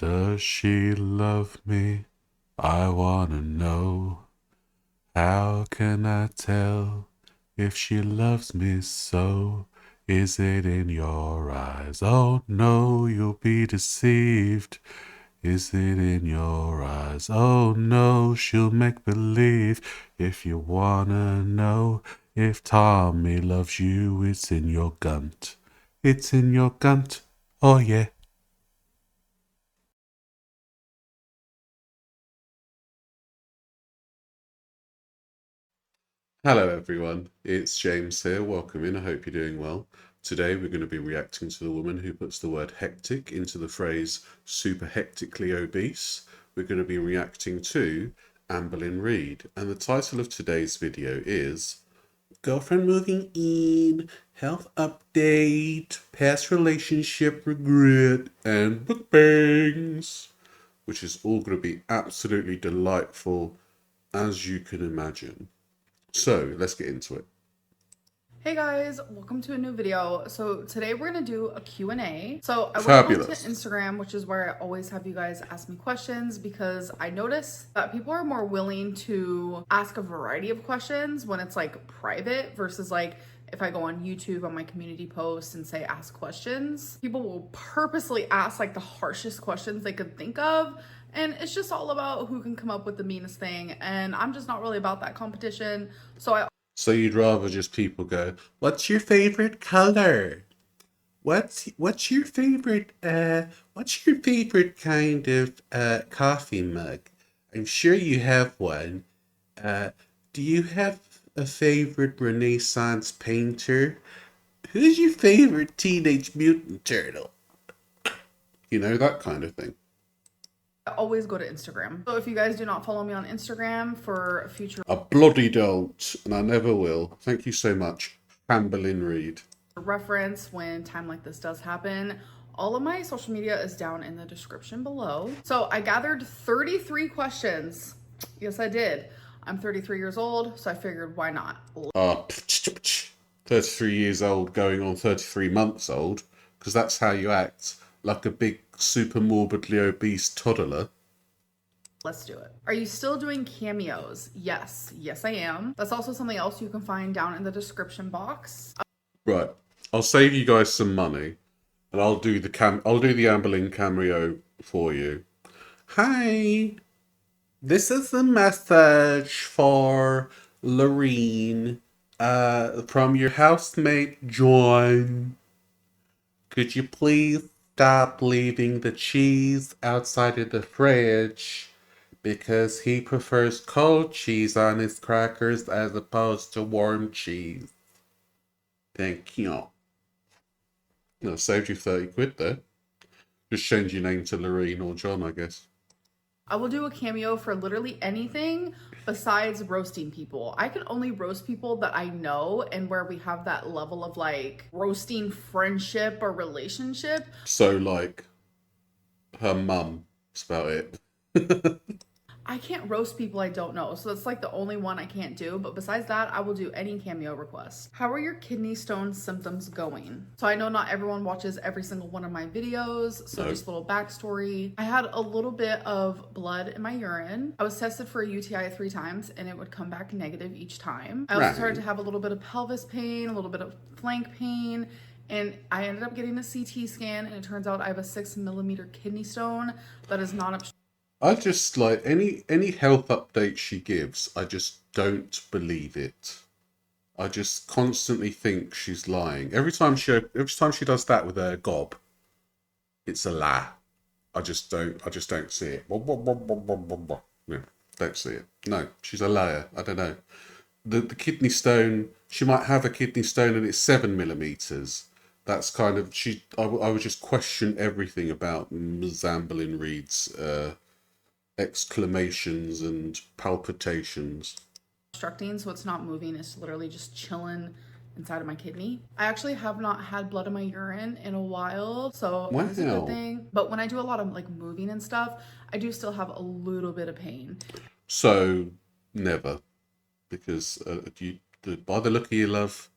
Does she love me? I wanna know. How can I tell if she loves me so? Is it in your eyes? Oh no, you'll be deceived. Is it in your eyes? Oh no, she'll make believe. If you wanna know if Tommy loves you, it's in your gunt. It's in your gunt. Oh yeah. Hello everyone, it's James here, welcome in, I hope you're doing well. Today we're going to be reacting to the woman who puts the word hectic into the phrase super hectically obese. We're going to be reacting to Amberlynn Reid, and the title of today's video is Girlfriend Moving In, Health Update, Past Relationship Regret, and Mukbangs, which is all going to be absolutely delightful as you can imagine. So let's get into it. Hey guys, welcome to a new video. So today we're gonna do a Q&A. So I went onto Fabulous. Instagram, which is where I always have you guys ask me questions, because I noticed that people are more willing to ask a variety of questions when it's like private versus like if I go on YouTube on my community post and say ask questions. People will purposely ask like the harshest questions they could think of. And it's just all about who can come up with the meanest thing. And I'm just not really about that competition. So you'd rather just people go, "What's your favorite color? What's your favorite kind of coffee mug? I'm sure you have one. Uh, do you have a favorite Renaissance painter? Who's your favorite Teenage Mutant Turtle?" You know, that kind of thing. Always go to Instagram. So if you guys do not follow me on Instagram for future I bloody don't, and I never will. Thank you so much, Amberlynn Reid. reference when time like this does happen, all of my social media is down in the description below. So I gathered 33 questions. Yes, I did. I'm 33 years old, so I figured why not? 33 years old going on 33 months old, because that's how you act, like a big super morbidly obese toddler. Let's do it. Are you still doing cameos? Yes. Yes, I am. That's also something else you can find down in the description box. Right, I'll save you guys some money, and I'll do the Amberlynn cameo for you. Hi, this is a message for Lorene, from your housemate John. Could you please stop leaving the cheese outside of the fridge? Because he prefers cold cheese on his crackers as opposed to warm cheese. Thank you. No, saved you 30 quid there. Just change your name to Lorene or John, I guess. I will do a cameo for literally anything besides roasting people. I can only roast people that I know and where we have that level of like roasting friendship or relationship. So, like, her mum. That's about it. I can't roast people I don't know. So that's like the only one I can't do. But besides that, I will do any cameo request. How are your kidney stone symptoms going? So I know not everyone watches every single one of my videos. So No. just a little backstory. I had a little bit of blood in my urine. I was tested for a UTI 3 times and it would come back negative each time. I also started to have a little bit of pelvis pain, a little bit of flank pain. And I ended up getting a CT scan and it turns out I have a 6 millimeter kidney stone that is not obstructed. I just like any health update she gives, I just don't believe it. I just constantly think she's lying. Every time she does that with her gob, it's a lie. I just don't see it. Yeah, don't see it. No, she's a liar. I don't know. The kidney stone, she might have a kidney stone and it's 7 millimeters. That's kind of I would just question everything about Ms. Amberlynn Reid's exclamations and palpitations. Obstructing, so it's not moving, it's literally just chilling inside of my kidney. I actually have not had blood in my urine in a while, so that's a good Wow. thing. But when I do a lot of like moving and stuff, I do still have a little bit of pain. So never, because by the look of your love,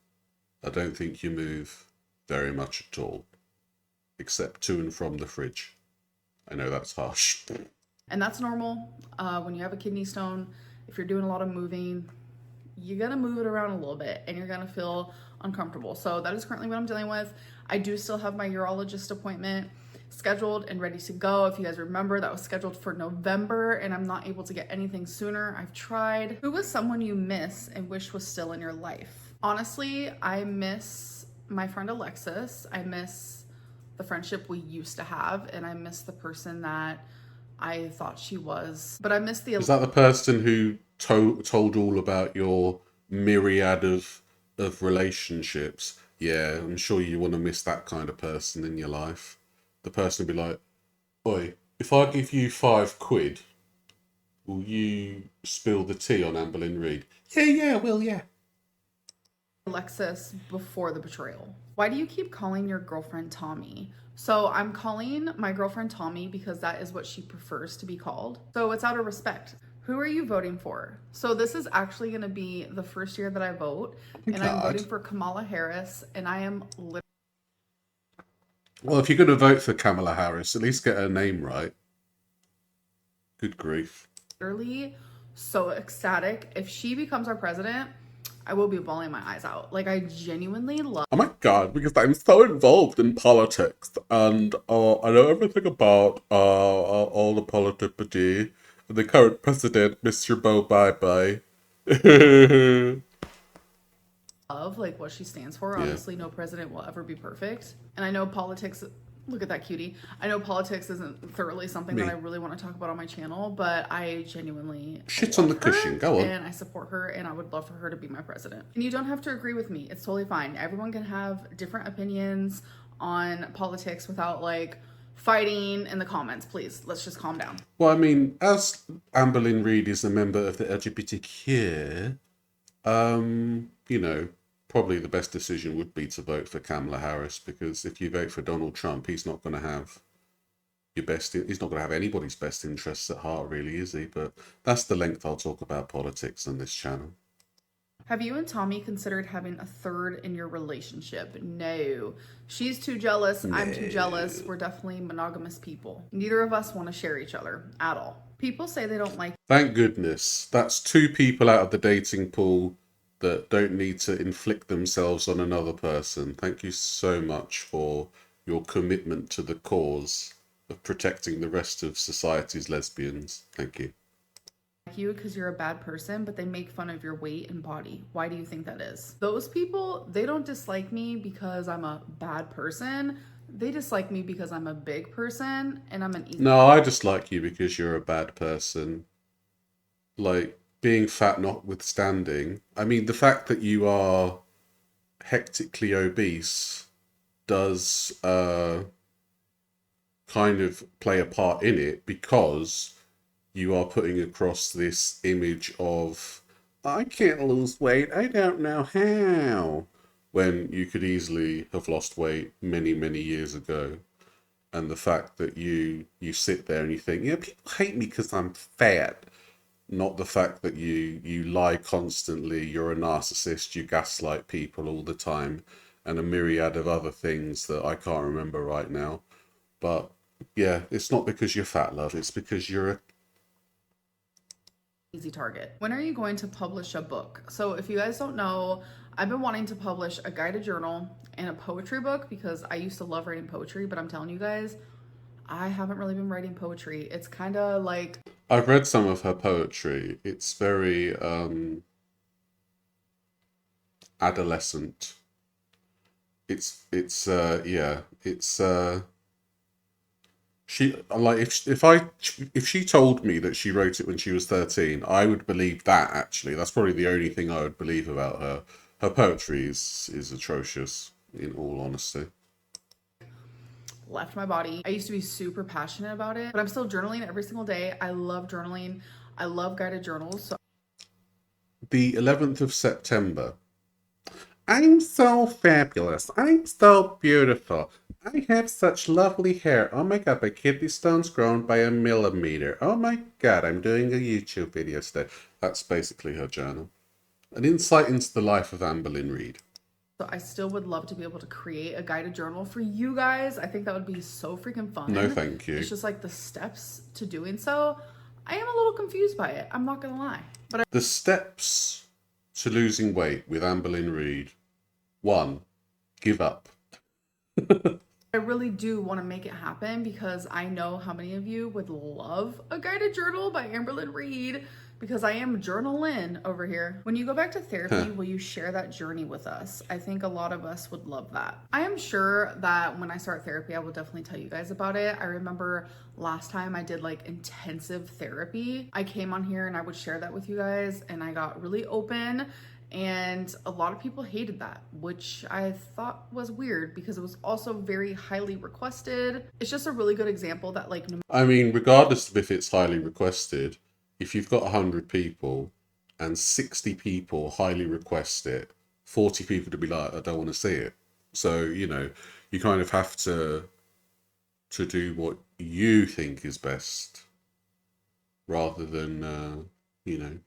I don't think you move very much at all, except to and from the fridge. I know that's harsh. And that's normal. When you have a kidney stone, if you're doing a lot of moving, you're gonna move it around a little bit and you're gonna feel uncomfortable. So that is currently what I'm dealing with. I do still have my urologist appointment scheduled and ready to go. If you guys remember, that was scheduled for November and I'm not able to get anything sooner. I've tried. Who was someone you miss and wish was still in your life? Honestly, I miss my friend Alexis. I miss the friendship we used to have, and I miss the person that I thought she was. But I miss the. Is that the person who told all about your myriad of relationships? Yeah, I'm sure you want to miss that kind of person in your life. The person will be like, "Oi, if I give you £5, will you spill the tea on Amberlynn Reid?" Yeah, I will, yeah. Alexis before the betrayal. Why do you keep calling your girlfriend Tommy? So I'm calling my girlfriend Tommy because that is what she prefers to be called. So it's out of respect. Who are you voting for? So this is actually going to be the first year that I vote, and I'm voting for Kamala Harris, and I am literally. Well, if you're going to vote for Kamala Harris, at least get her name right. Good grief. Literally so ecstatic. If she becomes our president, I will be bawling my eyes out. Like, I genuinely love. Oh my god, because I'm so involved in politics and I know everything about all the politicity and the current president, Mr. Bo Bye Bye. Love like what she stands for. Yeah. Obviously, no president will ever be perfect. And I know politics. Look at that cutie. I know politics isn't thoroughly something that I really want to talk about on my channel, but I genuinely Shit on the cushion. Go on. and I support her, and I would love for her to be my president. And you don't have to agree with me. It's totally fine. Everyone can have different opinions on politics without like fighting in the comments. Please, let's just calm down. Well, I mean, as Amberlynn Reid is a member of the LGBTQ, you know, probably the best decision would be to vote for Kamala Harris, because if you vote for Donald Trump, he's not going to have he's not going to have anybody's best interests at heart, really, is he? But that's the length I'll talk about politics on this channel. Have you and Tommy considered having a third in your relationship? No. She's too jealous. No. I'm too jealous. We're definitely monogamous people. Neither of us want to share each other at all. People say they don't like. Thank goodness. That's 2 people out of the dating pool that don't need to inflict themselves on another person. Thank you so much for your commitment to the cause of protecting the rest of society's lesbians. Thank you. You because you're a bad person, but they make fun of your weight and body. Why do you think that is? Those people, they don't dislike me because I'm a bad person. They dislike me because I'm a big person and I'm an easy. No, I dislike you because you're a bad person. Like, being fat notwithstanding, I mean, the fact that you are hectically obese does kind of play a part in it, because you are putting across this image of, I can't lose weight, I don't know how, when you could easily have lost weight many, many years ago. And the fact that you sit there and you think, yeah, people hate me because I'm fat. Not the fact that you lie constantly, you're a narcissist, you gaslight people all the time, and a myriad of other things that I can't remember right now. But yeah, it's not because you're fat, love, it's because you're a easy target. When are you going to publish a book? So if you guys don't know, I've been wanting to publish a guided journal and a poetry book because I used to love writing poetry, but I'm telling you guys, I haven't really been writing poetry. It's kind of like... I've read some of her poetry. It's very adolescent. It's she, like, if she told me that she wrote it when she was 13, I would believe that. Actually, that's probably the only thing I would believe about her. Her poetry is atrocious, in all honesty. Left my body. I used to be super passionate about it, but I'm still journaling every single day. I love journaling. I love guided journals. So the 11th of September. I'm so fabulous. I'm so beautiful. I have such lovely hair. Oh my god, my kidney stone's grown by 1 millimeter. Oh my god, I'm doing a YouTube video today. That's basically her journal. An insight into the life of Amberlynn Reid. So I still would love to be able to create a guided journal for you guys. I think that would be so freaking No, fun. thank It's you. just like the steps to doing so. I am a little confused by it. I'm not gonna lie. But The steps to losing weight with Amberlynn Reid. 1. Give up. I really do want to make it happen because I know how many of you would love a guided journal by Amberlynn Reid because I am journalin over here. When you go back to therapy, will you share that journey with us? I think a lot of us would love that. I am sure that when I start therapy, I will definitely tell you guys about it. I remember last time I did like intensive therapy, I came on here and I would share that with you guys, and I got really open. And a lot of people hated that, which I thought was weird because it was also very highly requested. It's just a really good example that, like, I mean, regardless of if it's highly requested, if you've got 100 people and 60 people highly request it, 40 people to be like, I don't want to see it. So, you know, you kind of have to do what you think is best rather than, you know,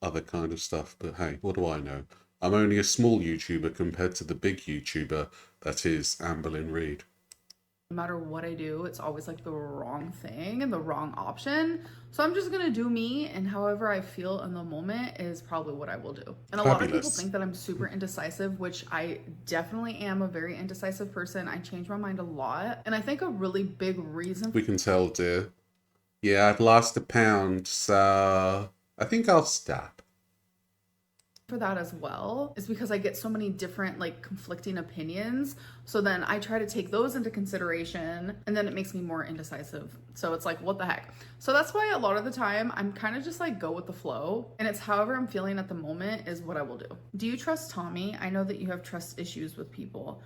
other kind of stuff. But hey, what do I know? I'm only a small YouTuber compared to the big YouTuber that is Amberlynn Reid. no matter what I do, it's always like the wrong thing and the wrong option. So I'm just gonna do me, and however I feel in the moment is probably what I will do. And a lot of people Fabulous. think that I'm super indecisive, which I definitely am a very indecisive person. I change my mind a lot. And I think a really big reason We can tell, dear. Yeah, I've lost a pound, so I think I'll stop. for that as well is because I get so many different like conflicting opinions. So then I try to take those into consideration, and then it makes me more indecisive. So it's like, what the heck? So that's why a lot of the time I'm kind of just like go with the flow, and it's however I'm feeling at the moment is what I will do. Do you trust Tommy? I know that you have trust issues with people.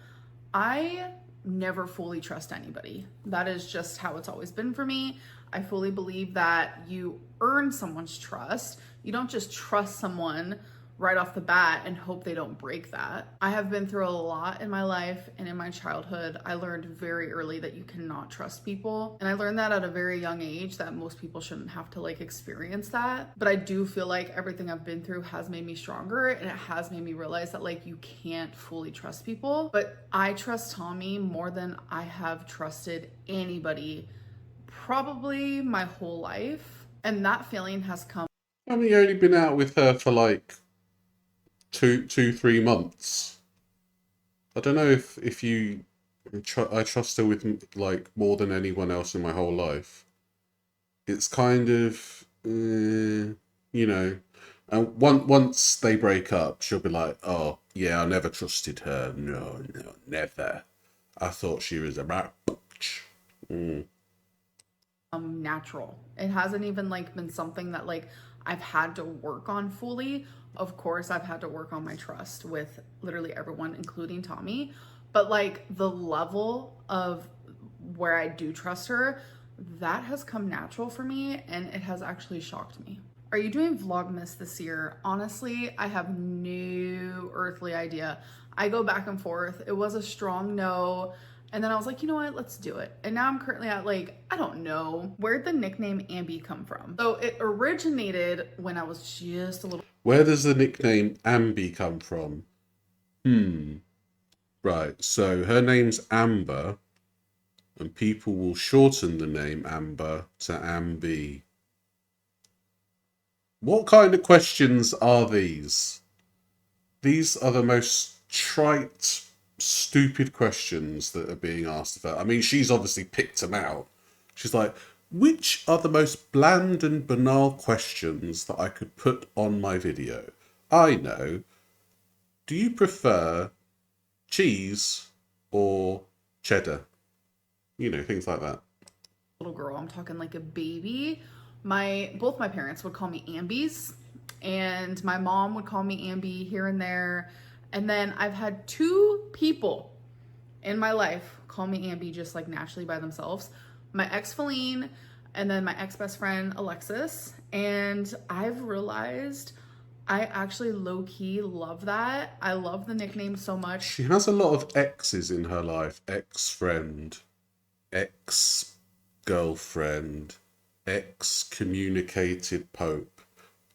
I never fully trust anybody. That is just how it's always been for me. I fully believe that you earn someone's trust. You don't just trust someone right off the bat and hope they don't break that. I have been through a lot in my life, and in my childhood, I learned very early that you cannot trust people. And I learned that at a very young age that most people shouldn't have to like experience that. But I do feel like everything I've been through has made me stronger, and it has made me realize that like you can't fully trust people. But I trust Tommy more than I have trusted anybody probably my whole life. And that feeling has come. I mean, you've only been out with her for like 3 months. I don't know if you, I trust her with like more than anyone else in my whole life. It's kind of, you know, and once they break up, she'll be like, "Oh yeah, I never trusted her. No, no, never. I thought she was a bitch." Natural. It hasn't even like been something that like I've had to work on fully. Of course, I've had to work on my trust with literally everyone, including Tommy. But like the level of where I do trust her, that has come natural for me, and it has actually shocked me. Are you doing Vlogmas this year? Honestly, I have no earthly idea. I go back and forth. It was a strong no. And then I was like, you know what, let's do it. And now I'm currently at like, I don't know, where'd the nickname Ambi come from? So it originated when I was just a little. Where does the nickname Ambi come from? Right, so her name's Amber, and people will shorten the name Amber to Ambi. What kind of questions are these? These are the most trite, stupid questions that are being asked of her. I mean, she's obviously picked them out. She's like, which are the most bland and banal questions that I could put on my video? I know. Do you prefer cheese or cheddar? You know, things like that. Little girl, I'm talking like a baby. Both my parents would call me Ambies, and my mom would call me Ambi here and there. And then I've had two people in my life call me Ambi just like naturally by themselves. My ex Feline, and then my ex best friend Alexis. And I've realized I actually low key love that. I love the nickname so much. She has a lot of exes in her life. Ex-friend, ex-girlfriend, ex-communicated pope,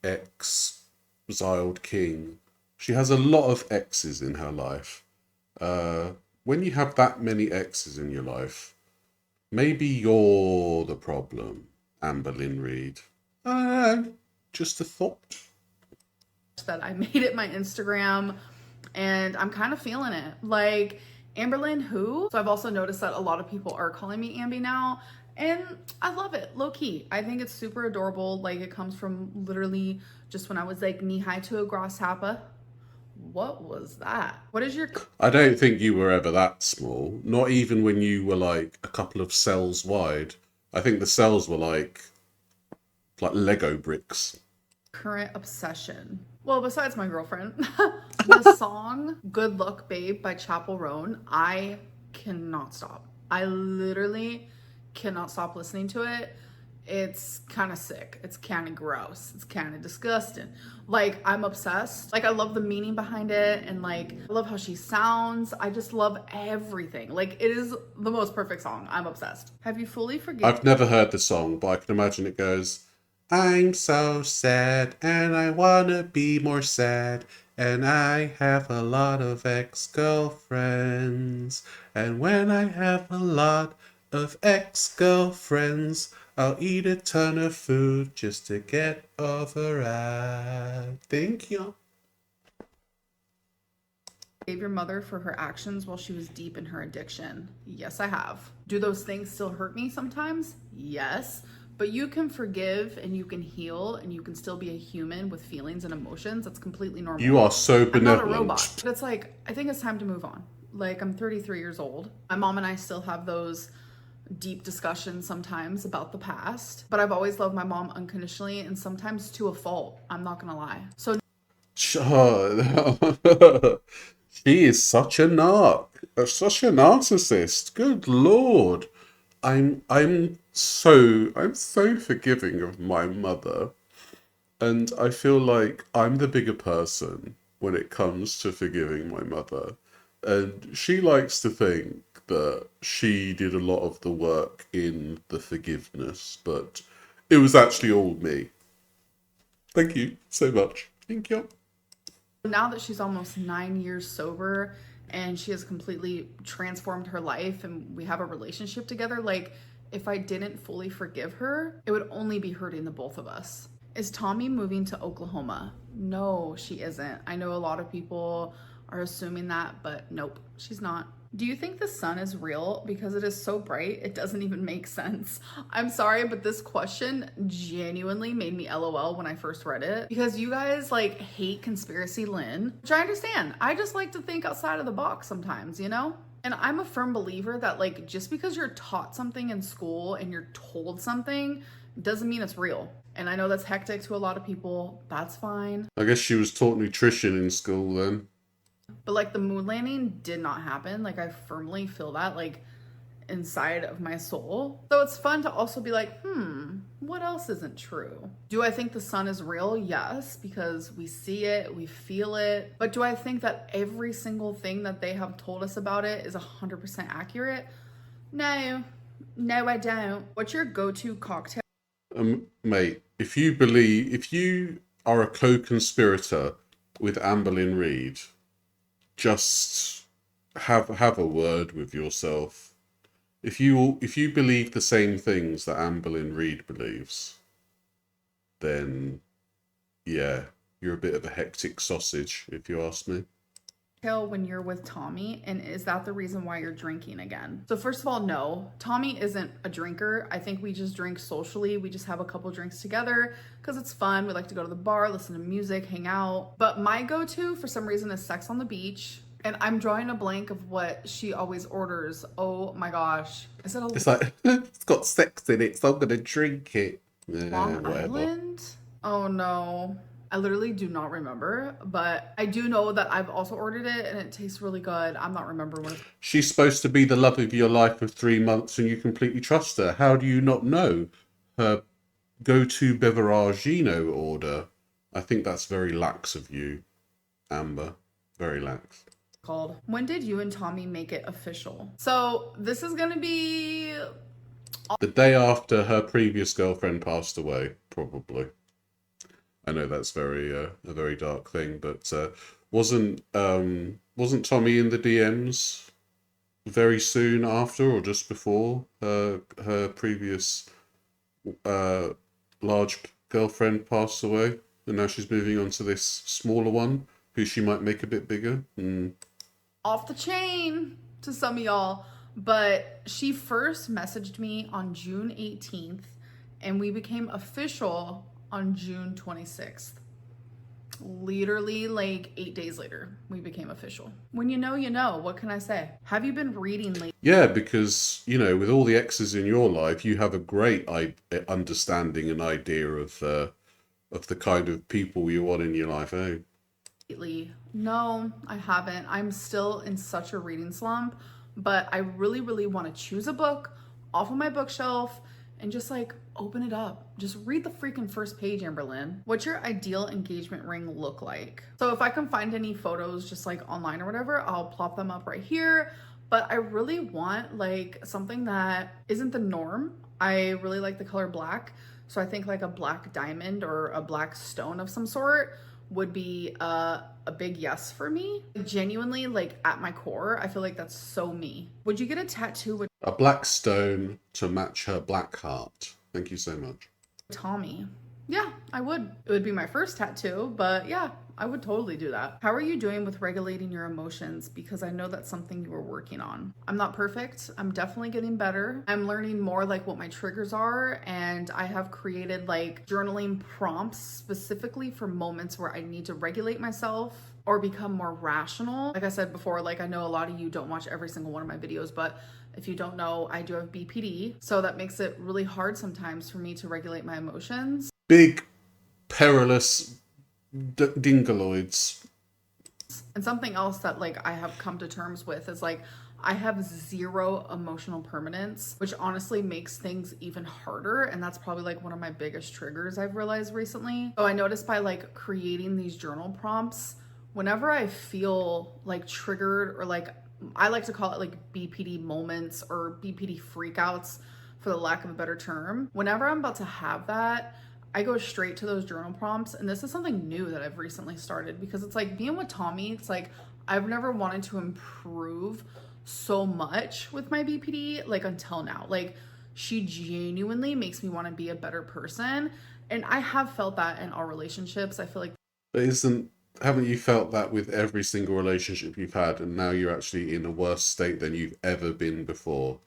ex-exiled king. She has a lot of exes in her life. When you have that many exes in your life, maybe you're the problem, Amberlynn Reid. Just a thought. That I made it my Instagram, and I'm kind of feeling it. Like, Amberlynn who? So I've also noticed that a lot of people are calling me Ambi now, and I love it, low key. I think it's super adorable. Like, it comes from literally just when I was like knee high to a grasshopper. What was that? What is your I don't think you were ever that small. Not even when you were like a couple of cells wide. I think the cells were like Lego bricks. current obsession? Well, besides my girlfriend, the song Good Luck Babe by Chapel Roan, I cannot stop. I literally cannot stop listening to it. It's kind of sick. It's kind of gross. It's kind of disgusting. Like, I'm obsessed. Like, I love the meaning behind it, and like, I love how she sounds. I just love everything. Like, it is the most perfect song. I'm obsessed. Have you fully forgiven? I've never heard the song, but I can imagine it goes, I'm so sad and I wanna be more sad. And I have a lot of ex-girlfriends. And when I have a lot of ex-girlfriends, I'll eat a ton of food just to get over it. Thank you. Forgave your mother for her actions while she was deep in her addiction? Yes, I have. Do those things still hurt me sometimes? Yes. But you can forgive and you can heal and you can still be a human with feelings and emotions. That's completely normal. You are so I'm not a benevolent. robot. But it's like, I think it's time to move on. Like, I'm 33 years old. My mom and I still have those deep discussions sometimes about the past. But I've always loved my mom unconditionally and sometimes to a fault. I'm not gonna lie. So She is such a narc, such a narcissist. Good lord. I'm so forgiving of my mother, and I feel like I'm the bigger person when it comes to forgiving my mother. And she likes to think that she did a lot of the work in the forgiveness, but it was actually all me. Thank you so much. Thank you. now that she's almost 9 years sober and she has completely transformed her life and we have a relationship together, like, if I didn't fully forgive her, it would only be hurting the both of us. Is Tommy moving to Oklahoma? No, she isn't. I know a lot of people are assuming that, but nope, she's not. Do you think the sun is real? Because it is so bright, it doesn't even make sense. I'm sorry, but this question genuinely made me LOL when I first read it. Because you guys like hate Conspiracy Lynn, which I understand. I just like to think outside of the box sometimes, you know? And I'm a firm believer that like just because you're taught something in school and you're told something doesn't mean it's real. And I know that's hectic to a lot of people. That's fine. I guess she was taught nutrition in school then. But like the moon landing did not happen. Like I firmly feel that like inside of my soul. So it's fun to also be like, what else isn't true? Do I think the sun is real? Yes, because we see it, we feel it. But do I think that every single thing that they have told us about it is 100% accurate? No. No, I don't. What's your go-to cocktail? Mate, if you are a co-conspirator with Amberlynn Reid, just have a word with yourself. If you believe the same things that Amberlynn Reid believes, then yeah, you're a bit of a hectic sausage, if you ask me. When you're with Tommy, and is that the reason why you're drinking again? So first of all, no, Tommy isn't a drinker. I think we just drink socially. We just have a couple drinks together because it's fun. We like to go to the bar, listen to music, hang out. But my go-to for some reason is Sex on the Beach. And I'm drawing a blank of what she always orders. Oh my gosh. Is it a It's like, it's got sex in it, so I'm gonna drink it. Long Whatever. Island? Oh no. I literally do not remember, but I do know that I've also ordered it and it tastes really good. I'm not remembering what it's. She's supposed to be the love of your life for 3 months and you completely trust her. How do you not know her go-to beveragino order? I think that's very lax of you, Amber. Very lax. Called. When did you and Tommy make it official? So this is gonna be The day after her previous girlfriend passed away, probably. I know that's a very dark thing, but wasn't Tommy in the DMs very soon after or just before her previous uh large girlfriend passed away, and now she's moving on to this smaller one who she might make a bit bigger. Off the chain to some of y'all, but she first messaged me on June 18th and we became official on June 26th. Literally like 8 days later, we became official. When you know, you know. What can I say? Have you been reading lately? Yeah, because with all the exes in your life, you have a great understanding and idea of the kind of people you want in your life, eh? No, I haven't. I'm still in such a reading slump, but I really, really want to choose a book off of my bookshelf and just like open it up. Just read the freaking first page, Amberlynn. What's your ideal engagement ring look like? So if I can find any photos just like online or whatever, I'll plop them up right here. But I really want like something that isn't the norm. I really like the color black. So I think like a black diamond or a black stone of some sort would be a big yes for me. Genuinely, like at my core, I feel like that's so me. Would you get a tattoo with A black stone to match her black heart. Thank you so much. Tommy? Yeah, I would. It would be my first tattoo, but yeah, I would totally do that. How are you doing with regulating your emotions? Because I know that's something you were working on. I'm not perfect. I'm definitely getting better. I'm learning more like what my triggers are, and I have created like journaling prompts specifically for moments where I need to regulate myself or become more rational. Like I said before, like I know a lot of you don't watch every single one of my videos, but if you don't know, I do have BPD. So that makes it really hard sometimes for me to regulate my emotions. Big, perilous dingaloids. And something else that like I have come to terms with is like I have zero emotional permanence, which honestly makes things even harder. And that's probably like one of my biggest triggers I've realized recently. So I noticed by like creating these journal prompts, whenever I feel like triggered or like I like to call it like BPD moments or BPD freakouts for the lack of a better term, whenever I'm about to have that, I go straight to those journal prompts. And this is something new that I've recently started because it's like being with Tommy, it's like I've never wanted to improve so much with my BPD like until now. Like she genuinely makes me want to be a better person. And I have felt that in our relationships. I feel like But haven't you felt that with every single relationship you've had, and now you're actually in a worse state than you've ever been before?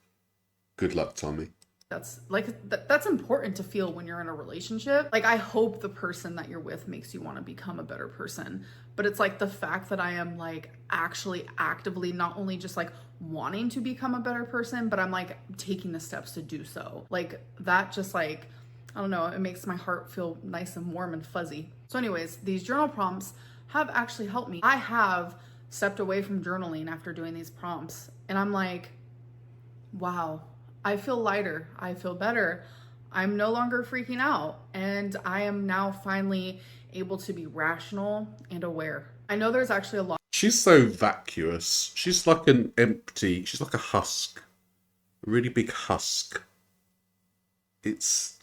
Good luck, Tommy. that's important to feel when you're in a relationship. Like I hope the person that you're with makes you want to become a better person. But it's like the fact that I am like actually actively not only just like wanting to become a better person, but I'm like taking the steps to do so. Like that just like I don't know, it makes my heart feel nice and warm and fuzzy. So anyways, these journal prompts have actually helped me. I have stepped away from journaling after doing these prompts and I'm like, wow, I feel lighter. I feel better. I'm no longer freaking out. And I am now finally able to be rational and aware. I know there's actually a lot. She's so vacuous. She's like she's like a husk. A really big husk. It's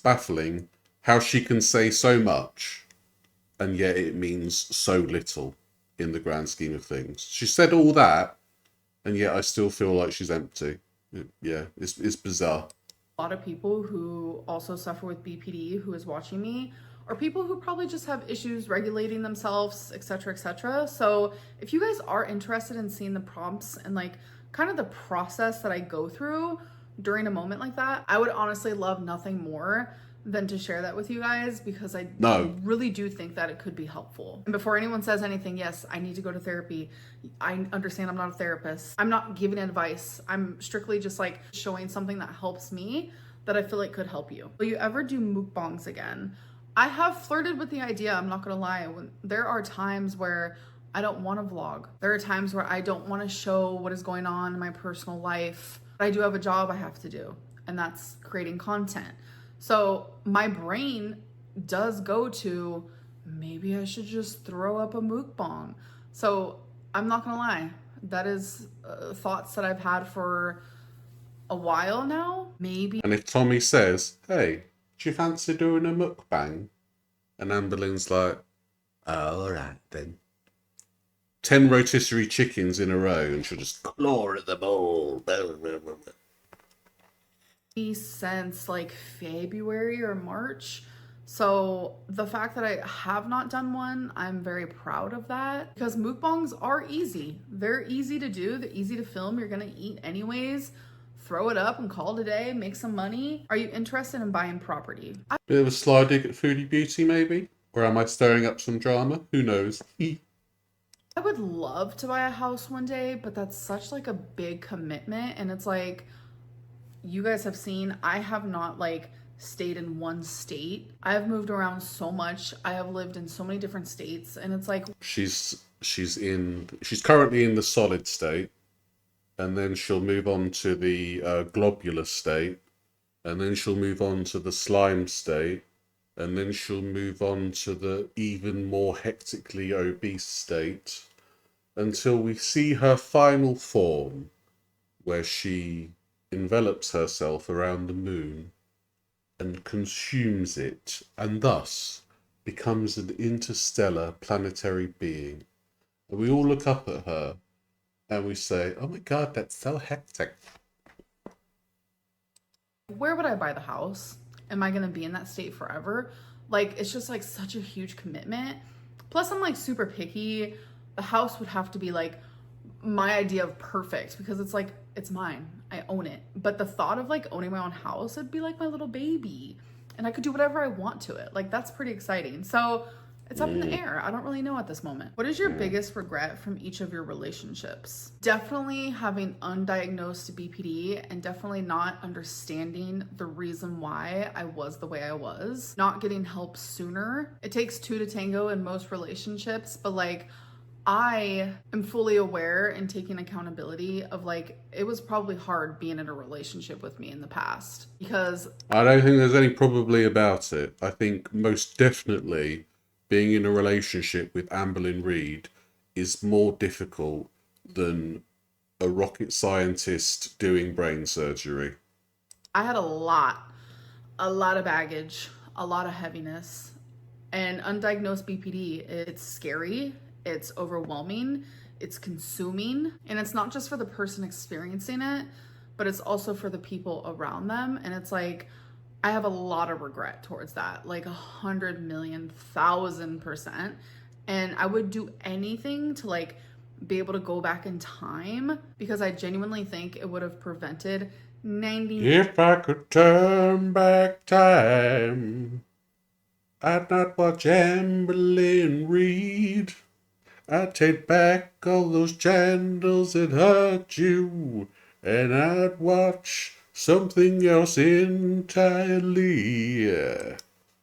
baffling how she can say so much and yet it means so little in the grand scheme of things. She said all that and yet I still feel like she's empty. Yeah, it's bizarre. A lot of people who also suffer with BPD who is watching me or people who probably just have issues regulating themselves, etc., etc. So if you guys are interested in seeing the prompts and like kind of the process that I go through during a moment like that, I would honestly love nothing more than to share that with you guys because I No, really do think that it could be helpful. And before anyone says anything, yes, I need to go to therapy. I understand I'm not a therapist. I'm not giving advice. I'm strictly just like showing something that helps me that I feel like could help you. Will you ever do mukbangs again? I have flirted with the idea, I'm not gonna lie. There are times where I don't want to vlog. There are times where I don't want to show what is going on in my personal life. But I do have a job I have to do, and that's creating content. So my brain does go to maybe I should just throw up a mukbang. So I'm not gonna lie, that is thoughts that I've had for a while now. Maybe. and if Tommy says, "Hey, do you fancy doing a mukbang?" and Amberlynn's like, All right, then. 10 rotisserie chickens in a row, and she'll just claw at them all. Since like February or March. So the fact that I have not done one, I'm very proud of that because mukbangs are easy. They're easy to do, they're easy to film. You're gonna eat anyways. Throw it up and call it a day, make some money. Are you interested in buying property? Bit of a sly dig at Foodie Beauty, maybe? Or am I stirring up some drama? Who knows? I would love to buy a house one day, but that's such like a big commitment. And it's like, you guys have seen, I have not like stayed in one state. I have moved around so much. I have lived in so many different states, and it's like She's currently in the solid state, and then she'll move on to the globular state, and then she'll move on to the slime state, and then she'll move on to the even more hectically obese state, until we see her final form, where she envelops herself around the moon and consumes it, and thus becomes an interstellar planetary being. And we all look up at her and we say, oh my god, that's so hectic. where would I buy the house? Am I going to be in that state forever? Like, it's just like such a huge commitment. Plus, I'm like super picky. The house would have to be like my idea of perfect because it's like, it's mine. I own it. But the thought of like owning my own house, it'd be like my little baby. And I could do whatever I want to it. Like, that's pretty exciting. So, it's up in the air. I don't really know at this moment. What is your biggest regret from each of your relationships? Definitely having undiagnosed BPD and definitely not understanding the reason why I was the way I was. Not getting help sooner. It takes two to tango in most relationships, but like, I am fully aware and taking accountability of like, it was probably hard being in a relationship with me in the past because I don't think there's any probably about it. I think most definitely being in a relationship with Amberlynn Reid is more difficult than a rocket scientist doing brain surgery. I had a lot of baggage, a lot of heaviness, and undiagnosed BPD. It's scary, it's overwhelming, it's consuming, and it's not just for the person experiencing it, but it's also for the people around them. And it's like, I have a lot of regret towards that, like 100,000,000%. And I would do anything to like be able to go back in time because I genuinely think it would have prevented 90. If I could turn back time, I'd not watch Amberlynn Reid. I'd take back all those channels that hurt you, and I'd watch something else entirely.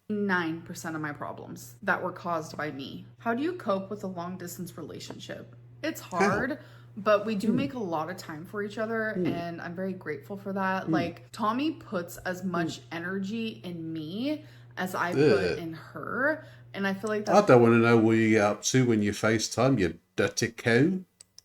9% of my problems that were caused by me. How do you cope with a long distance relationship? It's hard, but we do make a lot of time for each other, and I'm very grateful for that. Like, Tommy puts as much energy in me as I put in her, and I feel like I that's don't want to know what you get up to when you FaceTime, you dirty cow.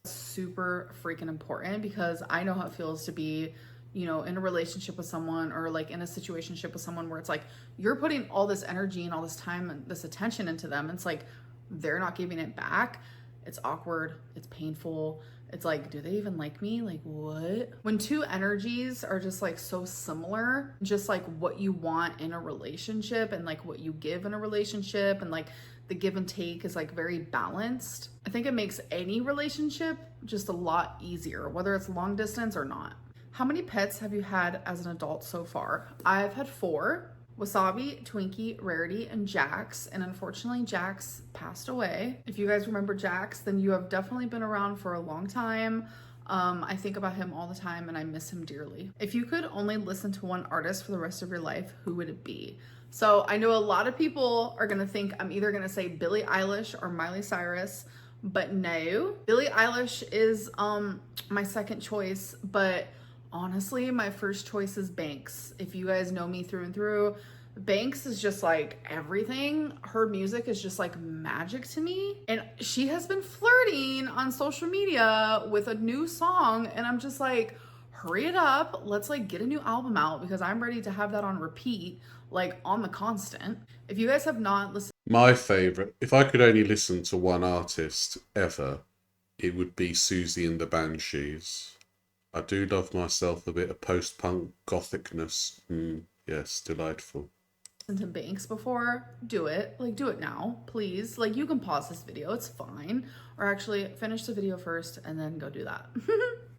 super freaking important because I know how it feels to be, you know, in a relationship with someone or like in a situationship with someone where it's like you're putting all this energy and all this time and this attention into them. It's like they're not giving it back. It's awkward. It's painful. It's like, do they even like me? Like, what? When two energies are just like so similar, just like what you want in a relationship and like what you give in a relationship and like the give and take is like very balanced. I think it makes any relationship just a lot easier, whether it's long distance or not. How many pets have you had as an adult so far? I've had 4. Wasabi, Twinkie, Rarity, and Jax. And unfortunately, Jax passed away. If you guys remember Jax, then you have definitely been around for a long time. I think about him all the time and I miss him dearly. If you could only listen to one artist for the rest of your life, who would it be? So I know a lot of people are gonna think I'm either gonna say Billie Eilish or Miley Cyrus, but no. Billie Eilish is my second choice, but honestly, my first choice is Banks. If you guys know me through and through, Banks is just like everything. Her music is just like magic to me. And she has been flirting on social media with a new song. And I'm just like, hurry it up. Let's like get a new album out because I'm ready to have that on repeat, like on the constant. If you guys have not listened, My favourite, if I could only listen to one artist ever, it would be Susie and the Banshees. I do love myself a bit of post-punk gothicness. Yes, delightful. To Banks before, do it. Like, do it now, please. Like, you can pause this video, it's fine. Or actually, finish the video first and then go do that.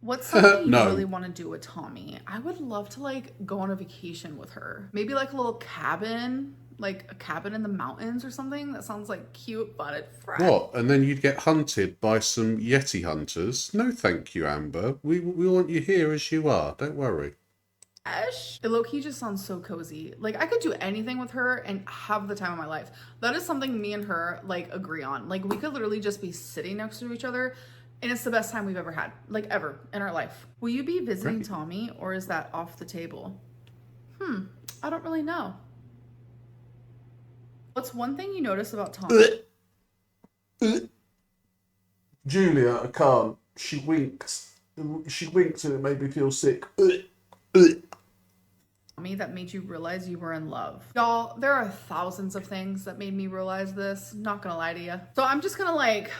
What's something you No. really want to do with Tommy? I would love to, like, go on a vacation with her. Maybe, like, a little cabin, like a cabin in the mountains or something. That sounds, like, cute, but it's fresh. What? And then you'd get hunted by some Yeti hunters? No, thank you, Amber. We want you here as you are. Don't worry. It low-key just sounds so cozy. Like, I could do anything with her and have the time of my life. That is something me and her, like, agree on. Like, we could literally just be sitting next to each other and it's the best time we've ever had. Like, ever in our life. Will you be visiting Great. Tommy or is that off the table? I don't really know. What's one thing you notice about Tommy? Julia, I can't. She winked. She winked and it made me feel sick. Me that made you realize you were in love? Y'all, there are thousands of things that made me realize this. Not gonna lie to you. So I'm just gonna like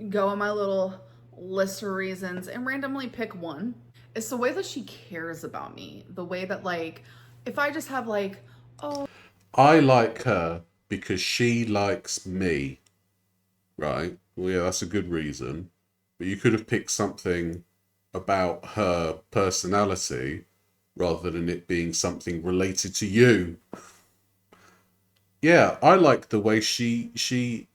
go on my little list of reasons and randomly pick one. It's the way that she cares about me. The way that like, if I just have like, oh, I like her because she likes me. Right? Well, yeah, that's a good reason. But you could have picked something about her personality rather than it being something related to you. Yeah, I like the way she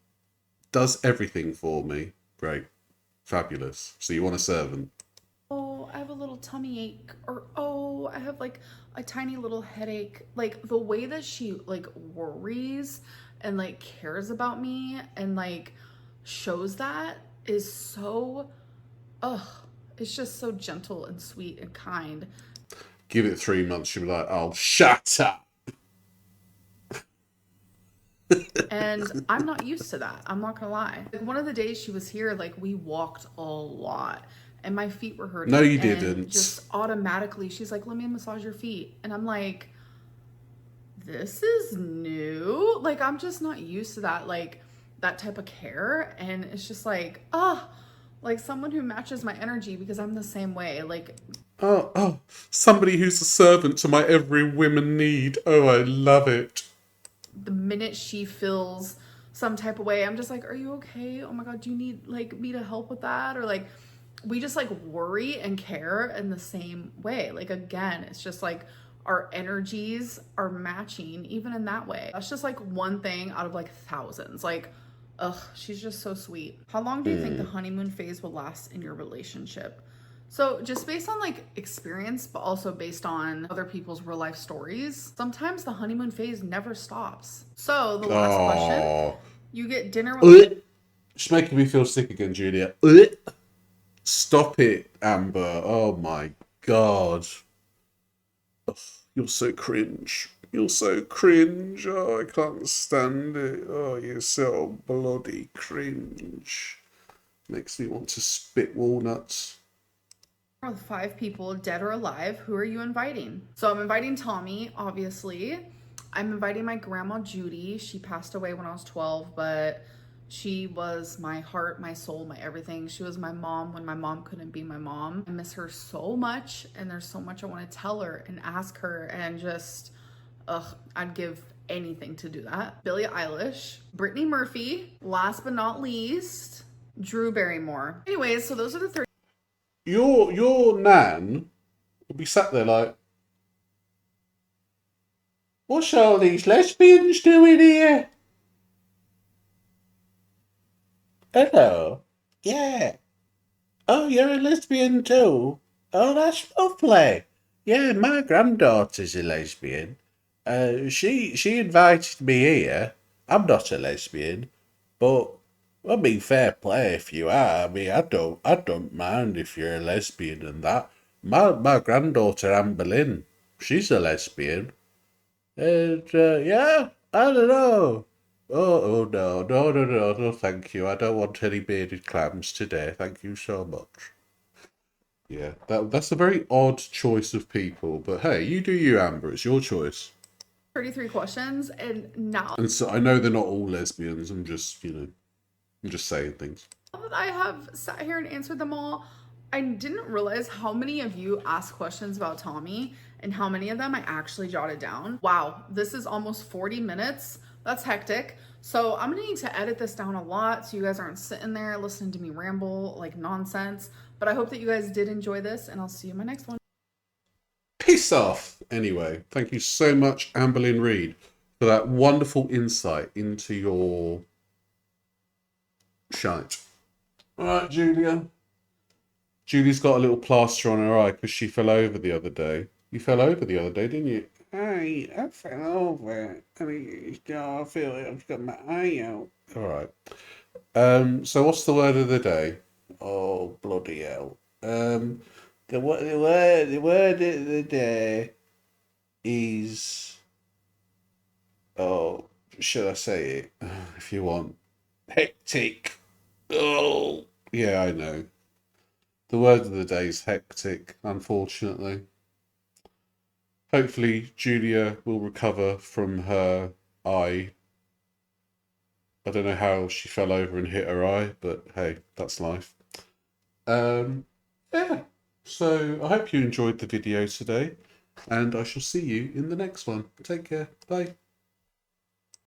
does everything for me. Great. Fabulous. So you want a servant? oh, I have a little tummy ache, or oh, I have like a tiny little headache. Like the way that she like worries and like cares about me and like shows that is so, ugh, it's just so gentle and sweet and kind. Give it 3 months, she'll be like, oh, shut up. And I'm not used to that. I'm not gonna lie. Like one of the days she was here, like we walked a lot and my feet were hurting. No, you and didn't. just automatically she's like, let me massage your feet. And I'm like, this is new. Like I'm just not used to that, like that type of care. And it's just like, oh, like someone who matches my energy because I'm the same way. Like Oh, somebody who's a servant to my every women need. Oh, I love it. the minute she feels some type of way, I'm just like, are you okay? Oh my God, do you need like me to help with that? Or like, we just like worry and care in the same way. Like, again, it's just like our energies are matching even in that way. That's just like one thing out of like thousands. Like, ugh, she's just so sweet. How long do you think the honeymoon phase will last in your relationship? So just based on like experience, but also based on other people's real life stories, sometimes the honeymoon phase never stops. So the last question, Oh, you get dinner with she's making me feel sick again, Julia. Stop it, Amber. Oh my God. Ugh, you're so cringe. You're so cringe. Oh, I can't stand it. Oh, you're so bloody cringe. Makes me want to spit walnuts. with 5 people, dead or alive. Who are you inviting? So I'm inviting Tommy, obviously. I'm inviting my grandma Judy. She passed away when I was 12, but she was my heart, my soul, my everything. She was my mom when my mom couldn't be my mom. I miss her so much, and there's so much I want to tell her and ask her, and just, ugh, I'd give anything to do that. Billie Eilish, Brittany Murphy, last but not least, Drew Barrymore. Anyways, so those are the 30. Your nan will be sat there like, what's all these lesbians doing here? Hello. Yeah. Oh, you're a lesbian too? Oh, that's lovely. Yeah, my granddaughter's a lesbian. She invited me here. I'm not a lesbian, but I mean, fair play if you are. I mean, I don't mind if you're a lesbian and that. My granddaughter Amberlynn, she's a lesbian, and yeah, I don't know. Oh no, no, no, no, no, thank you. I don't want any bearded clams today. Thank you so much. Yeah, that's a very odd choice of people, but hey, you do you, Amber. It's your choice. 33 questions, and now And so I know they're not all lesbians. I'm just, I'm just saying things. that I have sat here and answered them all, I didn't realize how many of you asked questions about Tommy and how many of them I actually jotted down. Wow, this is almost 40 minutes. That's hectic. So I'm gonna need to edit this down a lot so you guys aren't sitting there listening to me ramble like nonsense. But I hope that you guys did enjoy this, and I'll see you in my next one. Peace off. Anyway, thank you so much, Amberlynn Reid, for that wonderful insight into your shite. All right, Julia. Julie's got a little plaster on her eye because she fell over the other day. You fell over the other day, didn't you? I fell over. I mean, I feel like I've got my eye out. All right. So what's the word of the day? Oh, bloody hell. The word of the day is, oh, should I say it? If you want. Hectic. Oh, yeah, I know. The word of the day is hectic, unfortunately. Hopefully, Julia will recover from her eye. I don't know how she fell over and hit her eye, but hey, that's life. Yeah. So I hope you enjoyed the video today, and I shall see you in the next one. Take care. Bye.